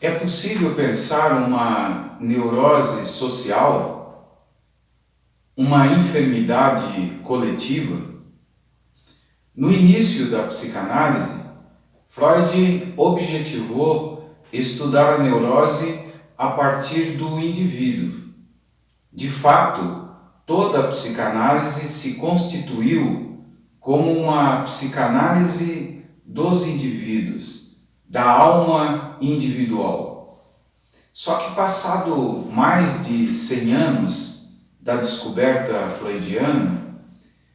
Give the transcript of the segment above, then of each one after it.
É possível pensar uma neurose social, uma enfermidade coletiva? No início da psicanálise, Freud objetivou estudar a neurose a partir do indivíduo. De fato, toda a psicanálise se constituiu como uma psicanálise dos indivíduos, da alma individual. Só que passado mais de 100 anos da descoberta freudiana,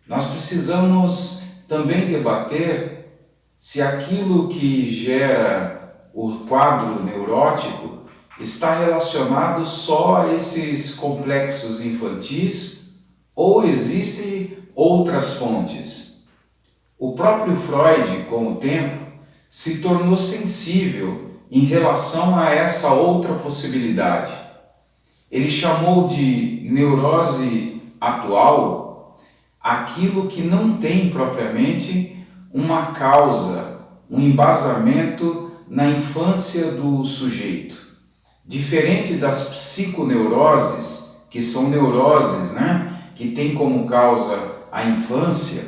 nós precisamos também debater se aquilo que gera o quadro neurótico está relacionado só a esses complexos infantis ou existem outras fontes. O próprio Freud, com o tempo, se tornou sensível em relação a essa outra possibilidade. Ele chamou de neurose atual aquilo que não tem propriamente uma causa, um embasamento na infância do sujeito. Diferente das psiconeuroses, que são neuroses, que têm como causa a infância,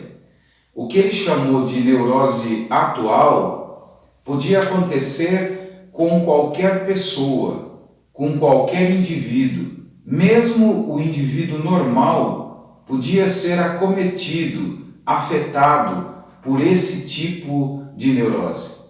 o que ele chamou de neurose atual podia acontecer com qualquer pessoa, com qualquer indivíduo. Mesmo o indivíduo normal podia ser acometido, afetado por esse tipo de neurose.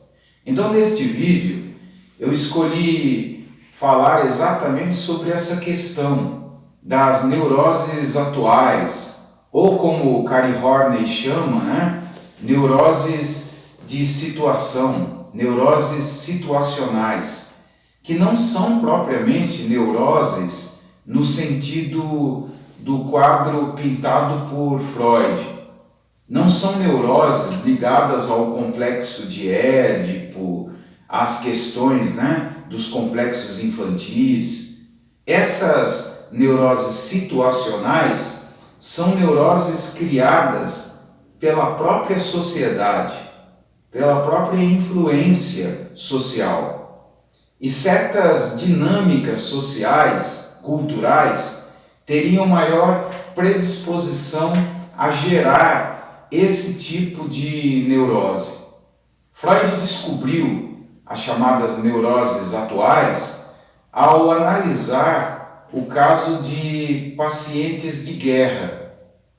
Então, neste vídeo, eu escolhi falar exatamente sobre essa questão das neuroses atuais, ou como Cary Horney chama, neuroses de situação, neuroses situacionais, que não são propriamente neuroses no sentido do quadro pintado por Freud. Não são neuroses ligadas ao complexo de Édipo, às questões dos complexos infantis. Essas neuroses situacionais são neuroses criadas pela própria sociedade, pela própria influência social. E certas dinâmicas sociais, culturais, teriam maior predisposição a gerar esse tipo de neurose. Freud descobriu as chamadas neuroses atuais ao analisar o caso de pacientes de guerra,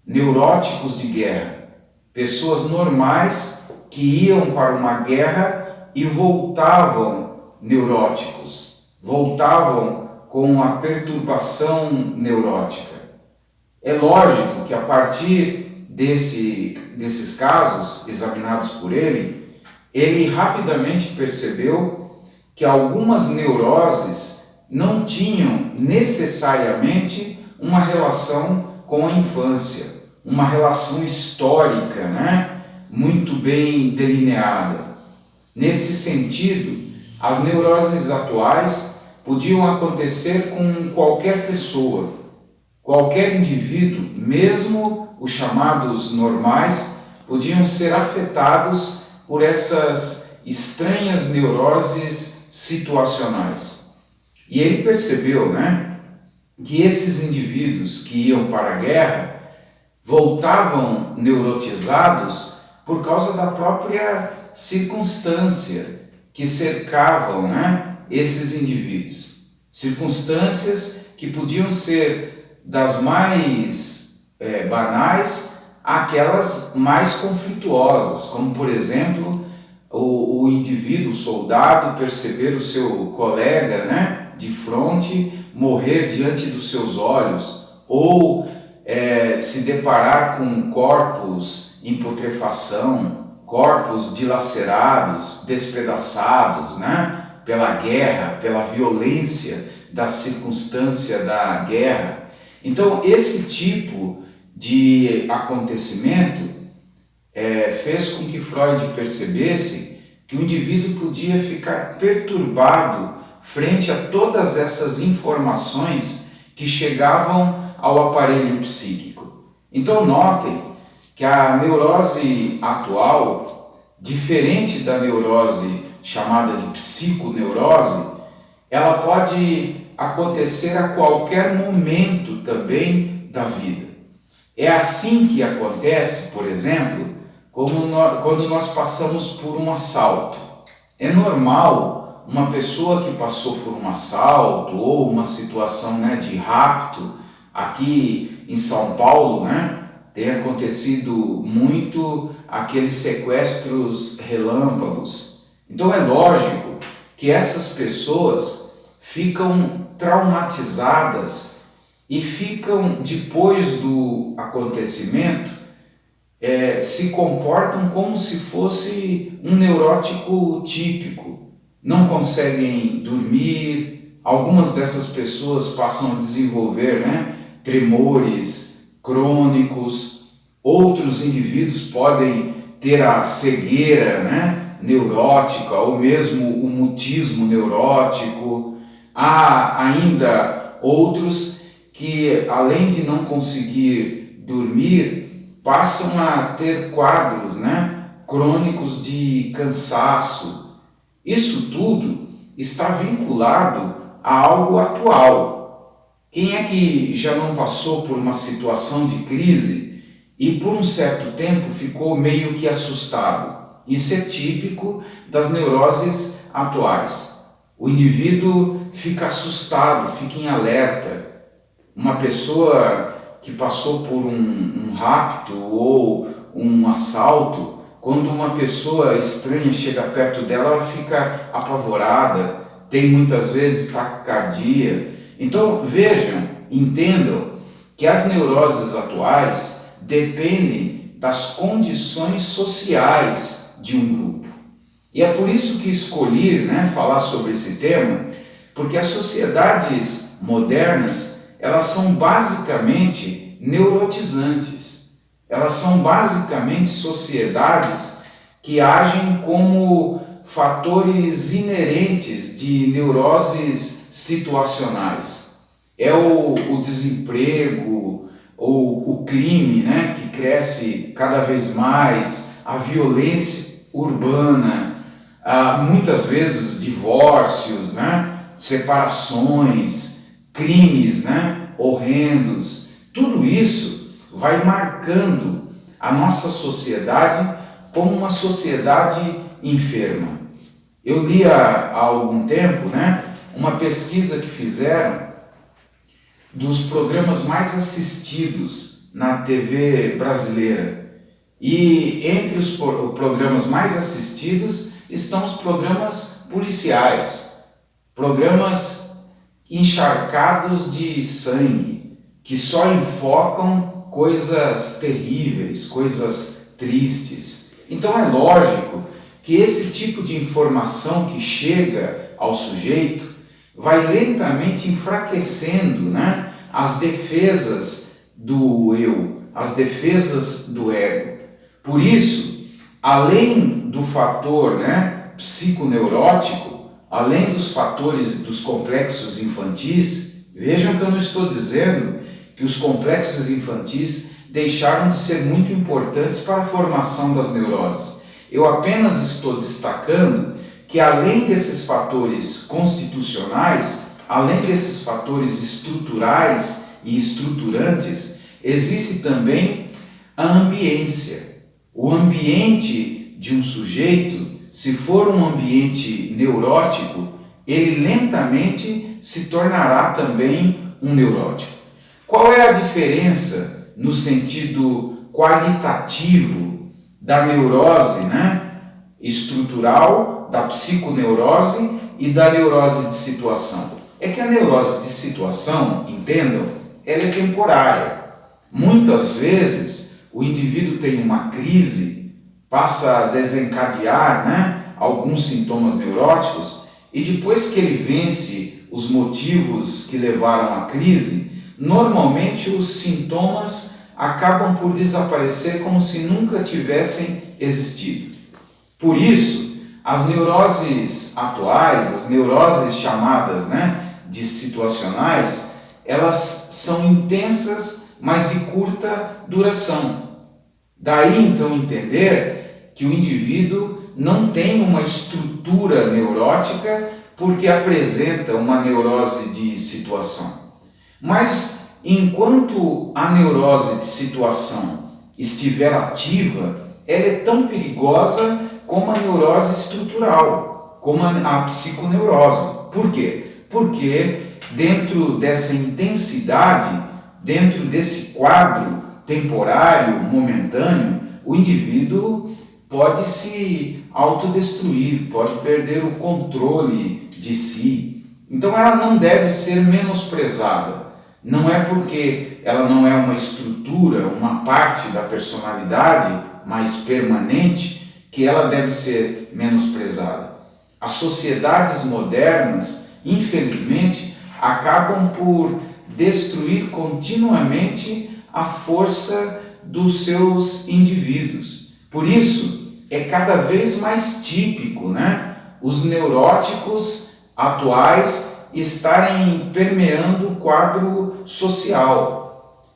neuróticos de guerra, pessoas normais que iam para uma guerra e voltavam neuróticos, voltavam com a perturbação neurótica. É lógico que a partir desses casos examinados por ele rapidamente percebeu que algumas neuroses não tinham necessariamente uma relação com a infância, uma relação histórica, muito bem delineada. Nesse sentido, as neuroses atuais podiam acontecer com qualquer pessoa, qualquer indivíduo, mesmo os chamados normais, podiam ser afetados por essas estranhas neuroses situacionais. E ele percebeu, que esses indivíduos que iam para a guerra voltavam neurotizados por causa da própria circunstância que cercavam, esses indivíduos. Circunstâncias que podiam ser das mais banais àquelas mais conflituosas, como por exemplo o indivíduo, o soldado, perceber o seu colega de fronte morrer diante dos seus olhos, ou se deparar com corpos em putrefação, corpos dilacerados, despedaçados, pela guerra, pela violência da circunstância da guerra. Então, esse tipo de acontecimento fez com que Freud percebesse que o indivíduo podia ficar perturbado frente a todas essas informações que chegavam ao aparelho psíquico. Então, notem que a neurose atual, diferente da neurose chamada de psiconeurose, ela pode acontecer a qualquer momento também da vida. É assim que acontece, por exemplo, quando nós passamos por um assalto. É normal uma pessoa que passou por um assalto ou uma situação, né, de rapto, aqui em São Paulo, né, tem acontecido muito aqueles sequestros relâmpagos. Então é lógico que essas pessoas ficam traumatizadas e ficam, depois do acontecimento, se comportam como se fosse um neurótico típico. Não conseguem dormir, algumas dessas pessoas passam a desenvolver, né, tremores crônicos, outros indivíduos podem ter a cegueira, né, neurótica ou mesmo o mutismo neurótico. Há ainda outros que, além de não conseguir dormir, passam a ter quadros, né, crônicos de cansaço. Isso tudo está vinculado a algo atual. Quem é que já não passou por uma situação de crise e por um certo tempo ficou meio que assustado? Isso é típico das neuroses atuais. O indivíduo fica assustado, fica em alerta. Uma pessoa que passou por um rapto ou um assalto, quando uma pessoa estranha chega perto dela, ela fica apavorada, tem muitas vezes taquicardia. Então vejam, entendam que as neuroses atuais dependem das condições sociais de um grupo. E é por isso que escolhi, né, falar sobre esse tema, porque as sociedades modernas, elas são basicamente neurotizantes. Elas são basicamente sociedades que agem como fatores inerentes de neuroses situacionais. É o desemprego, ou o crime, né, que cresce cada vez mais, a violência urbana, muitas vezes divórcios, né, separações, crimes, né, horrendos. Tudo isso vai marcando a nossa sociedade como uma sociedade enferma. Eu li há algum tempo, né, uma pesquisa que fizeram dos programas mais assistidos na TV brasileira. E entre os programas mais assistidos estão os programas policiais, programas encharcados de sangue, que só enfocam coisas terríveis, coisas tristes. Então é lógico que esse tipo de informação que chega ao sujeito vai lentamente enfraquecendo, né, as defesas do eu, as defesas do ego. Por isso, além do fator, né, psiconeurótico, além dos fatores dos complexos infantis, vejam que eu não estou dizendo que os complexos infantis deixaram de ser muito importantes para a formação das neuroses. Eu apenas estou destacando que, além desses fatores constitucionais, além desses fatores estruturais e estruturantes, existe também a ambiência. O ambiente de um sujeito, se for um ambiente neurótico, ele lentamente se tornará também um neurótico. Qual é a diferença no sentido qualitativo da neurose, né, estrutural, da psiconeurose e da neurose de situação? É que a neurose de situação, entendam, ela é temporária. Muitas vezes o indivíduo tem uma crise, passa a desencadear, né, alguns sintomas neuróticos, e depois que ele vence os motivos que levaram à crise, normalmente os sintomas acabam por desaparecer como se nunca tivessem existido. Por isso, as neuroses atuais, as neuroses chamadas, né, de situacionais, elas são intensas, mas de curta duração. Daí então entender que o indivíduo não tem uma estrutura neurótica porque apresenta uma neurose de situação. Mas enquanto a neurose de situação estiver ativa, ela é tão perigosa como a neurose estrutural, como a psiconeurose. Por quê? Porque dentro dessa intensidade, dentro desse quadro temporário, momentâneo, o indivíduo pode se autodestruir, pode perder o controle de si. Então ela não deve ser menosprezada. Não é porque ela não é uma estrutura, uma parte da personalidade mais permanente, que ela deve ser menosprezada. As sociedades modernas, infelizmente, acabam por destruir continuamente a força dos seus indivíduos. Por isso, é cada vez mais típico, os neuróticos atuais estarem permeando o quadro social.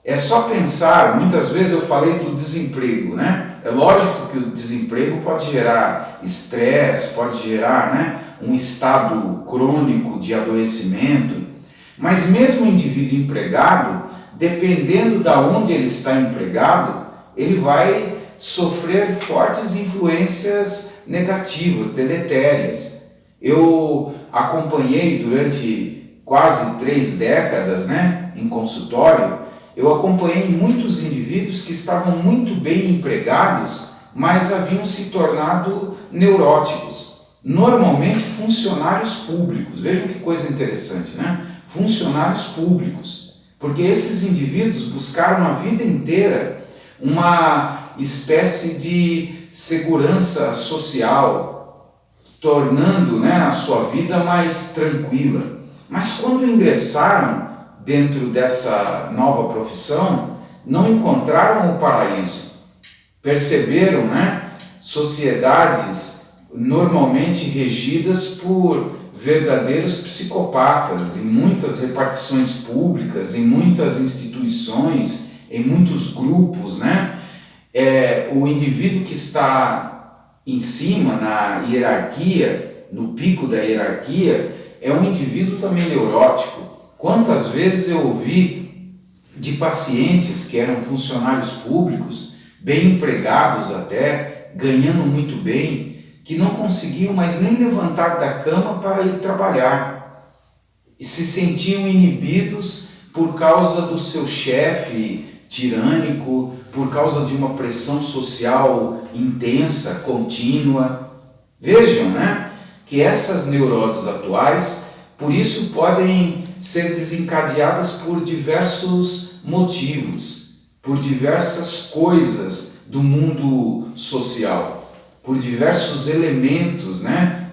É só pensar, muitas vezes eu falei do desemprego, É lógico que o desemprego pode gerar estresse, pode gerar, um estado crônico de adoecimento, mas mesmo o indivíduo empregado, dependendo de onde ele está empregado, ele vai sofrer fortes influências negativas, deletérias. Eu acompanhei durante quase 3 décadas, em consultório, eu acompanhei muitos indivíduos que estavam muito bem empregados, mas haviam se tornado neuróticos. Normalmente funcionários públicos, vejam que coisa interessante, Funcionários públicos, porque esses indivíduos buscaram a vida inteira uma espécie de segurança social, tornando a sua vida mais tranquila. Mas quando ingressaram dentro dessa nova profissão, não encontraram o paraíso. Perceberam, sociedades normalmente regidas por verdadeiros psicopatas, em muitas repartições públicas, em muitas instituições, em muitos grupos, o indivíduo que está em cima, na hierarquia, no pico da hierarquia, é um indivíduo também neurótico. Quantas vezes eu ouvi de pacientes que eram funcionários públicos, bem empregados até, ganhando muito bem, que não conseguiam mais nem levantar da cama para ir trabalhar. E se sentiam inibidos por causa do seu chefe tirânico, por causa de uma pressão social intensa, contínua. Vejam, que essas neuroses atuais, por isso podem ser desencadeadas por diversos motivos, por diversas coisas do mundo social, por diversos elementos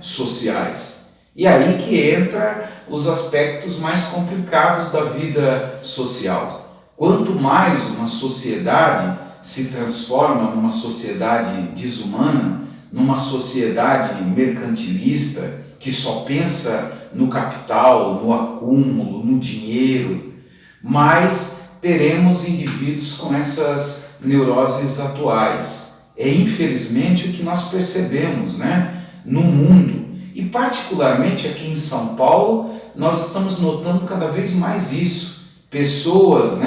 sociais. E aí que entra os aspectos mais complicados da vida social. Quanto mais uma sociedade se transforma numa sociedade desumana, numa sociedade mercantilista, que só pensa no capital, no acúmulo, no dinheiro, mais teremos indivíduos com essas neuroses atuais. É infelizmente o que nós percebemos no mundo. E particularmente aqui em São Paulo, nós estamos notando cada vez mais isso. Pessoas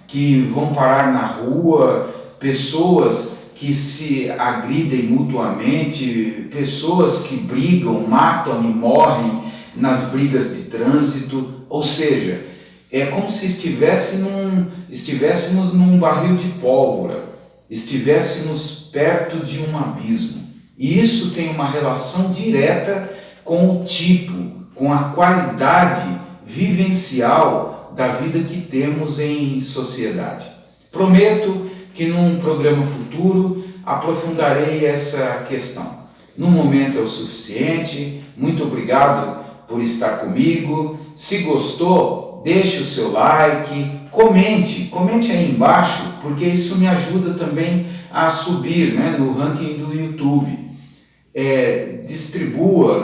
que vão parar na rua, pessoas que se agridem mutuamente, pessoas que brigam, matam e morrem nas brigas de trânsito. Ou seja, é como se estivéssemos num barril de pólvora, estivéssemos perto de um abismo. E isso tem uma relação direta com o tipo, com a qualidade vivencial da vida que temos em sociedade. Prometo que num programa futuro aprofundarei essa questão. No momento é o suficiente. Muito obrigado por estar comigo. Se gostou, deixe o seu like, comente aí embaixo, porque isso me ajuda também a subir no ranking do YouTube. Distribua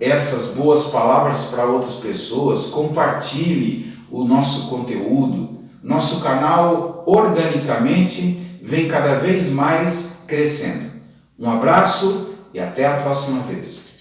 essas boas palavras para outras pessoas, compartilhe o nosso conteúdo. Nosso canal organicamente vem cada vez mais crescendo. Um abraço e até a próxima vez.